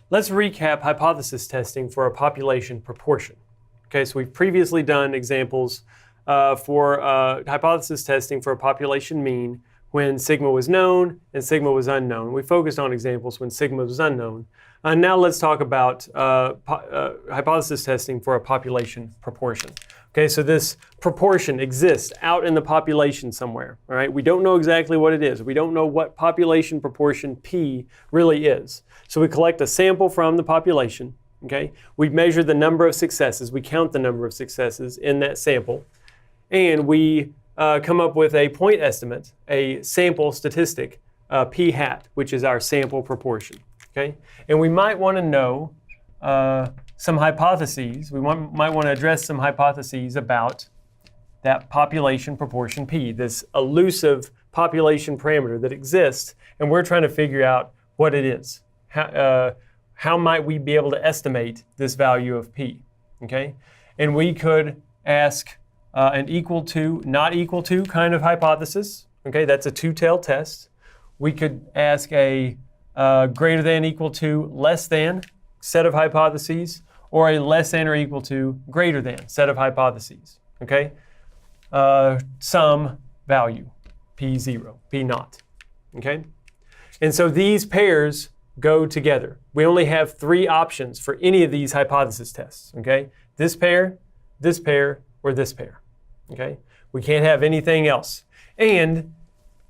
Let's recap hypothesis testing for a population proportion. Okay, so we've previously done examples for hypothesis testing for a population mean when sigma was known and sigma was unknown. We focused on examples when sigma was unknown. Now let's talk about hypothesis testing for a population proportion. Okay, so this proportion exists out in the population somewhere, all right? We don't know exactly what it is. We don't know what population proportion P really is. So we collect a sample from the population, okay? We measure the number of successes. We count the number of successes in that sample. And we come up with a point estimate, a sample statistic, P hat, which is our sample proportion, okay? And we might want to know some hypotheses. We might want to address some hypotheses about that population proportion P, this elusive population parameter that exists, and we're trying to figure out what it is. How might we be able to estimate this value of P, okay? And we could ask an equal to, not equal to kind of hypothesis, okay? That's a two-tailed test. We could ask a greater than, equal to, less than set of hypotheses, or a less than or equal to greater than set of hypotheses, okay? Some value, P0, P naught, okay? And so these pairs go together. We only have three options for any of these hypothesis tests, okay? This pair, or this pair, okay? We can't have anything else. And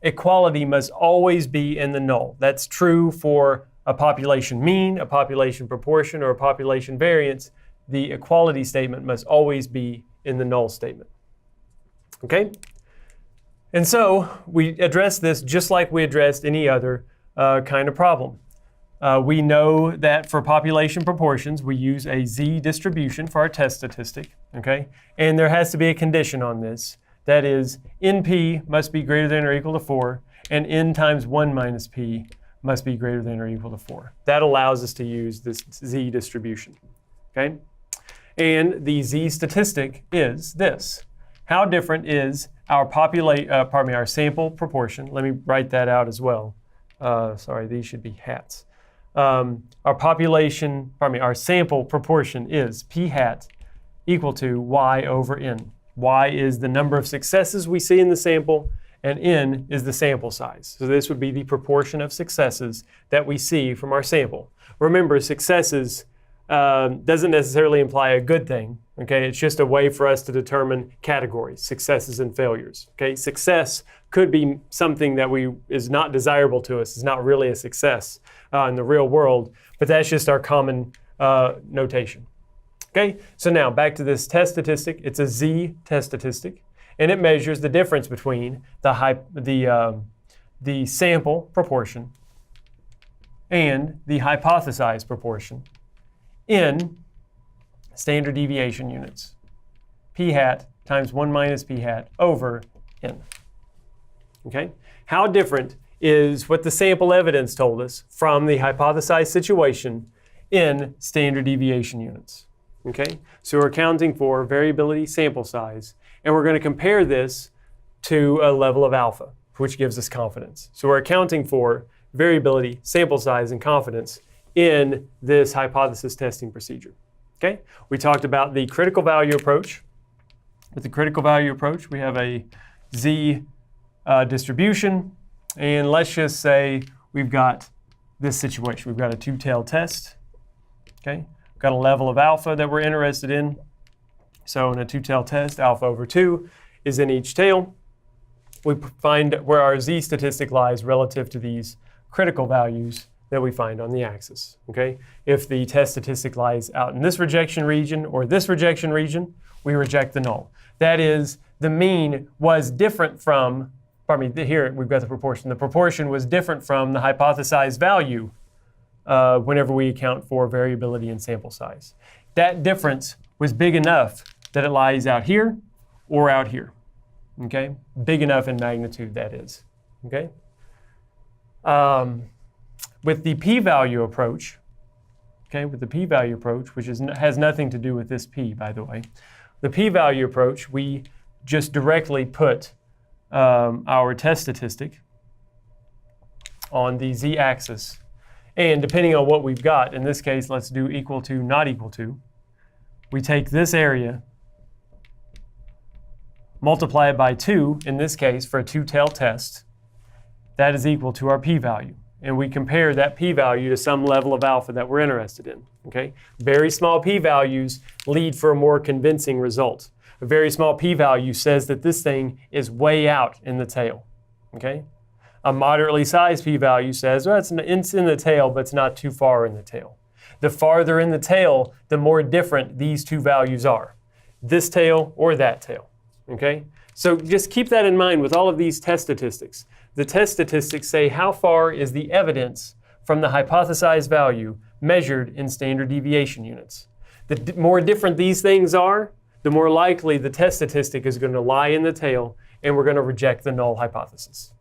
equality must always be in the null. That's true for a population mean, a population proportion, or a population variance. The equality statement must always be in the null statement, okay? And so we address this just like we addressed any other kind of problem. We know that for population proportions, we use a z distribution for our test statistic, okay? And there has to be a condition on this. That is, NP must be greater than or equal to 4, and n times 1 minus p must be greater than or equal to 4. That allows us to use this z distribution, okay? And the z statistic is this. How different is our our sample proportion? Let me write that out as well. Sorry, these should be hats. Our sample proportion is p hat equal to y over n. Y is the number of successes we see in the sample, and n is the sample size. So this would be the proportion of successes that we see from our sample. Remember, successes doesn't necessarily imply a good thing, okay? It's just a way for us to determine categories, successes and failures, okay? Success could be something that is not desirable to us. It's not really a success in the real world, but that's just our common notation, okay? So now back to this test statistic. It's a z test statistic, and it measures the difference between the sample proportion and the hypothesized proportion in standard deviation units. P hat times 1 minus p hat over n. Okay? How different is what the sample evidence told us from the hypothesized situation in standard deviation units? Okay? So we're accounting for variability sample size, and we're going to compare this to a level of alpha, which gives us confidence. So we're accounting for variability, sample size, and confidence in this hypothesis testing procedure. Okay? We talked about the critical value approach. With the critical value approach, we have a z distribution, and let's just say we've got this situation. We've got a two-tailed test. Okay? We've got a level of alpha that we're interested in. So in a two-tailed test, alpha over 2 is in each tail. We find where our z statistic lies relative to these critical values that we find on the axis, okay? If the test statistic lies out in this rejection region or this rejection region, we reject the null. That is, the mean was different from, here we've got the proportion. The proportion was different from the hypothesized value whenever we account for variability in sample size. That difference was big enough that it lies out here or out here, okay? Big enough in magnitude, that is, okay? With the p-value approach, okay, with the p-value approach, which has nothing to do with this p, by the way, the p-value approach, we just directly put our test statistic on the z-axis, And depending on what we've got, in this case, let's do equal to, not equal to. We take this area, multiply it by 2, in this case, for a two-tailed test. That is equal to our p-value. And we compare that p-value to some level of alpha that we're interested in. Okay? Very small p-values lead for a more convincing result. A very small p-value says that this thing is way out in the tail. Okay? A moderately sized p-value says, well, it's in the tail, but it's not too far in the tail. The farther in the tail, the more different these two values are. This tail or that tail. Okay? So just keep that in mind with all of these test statistics. The test statistics say how far is the evidence from the hypothesized value measured in standard deviation units. The more different these things are, the more likely the test statistic is going to lie in the tail, and we're going to reject the null hypothesis.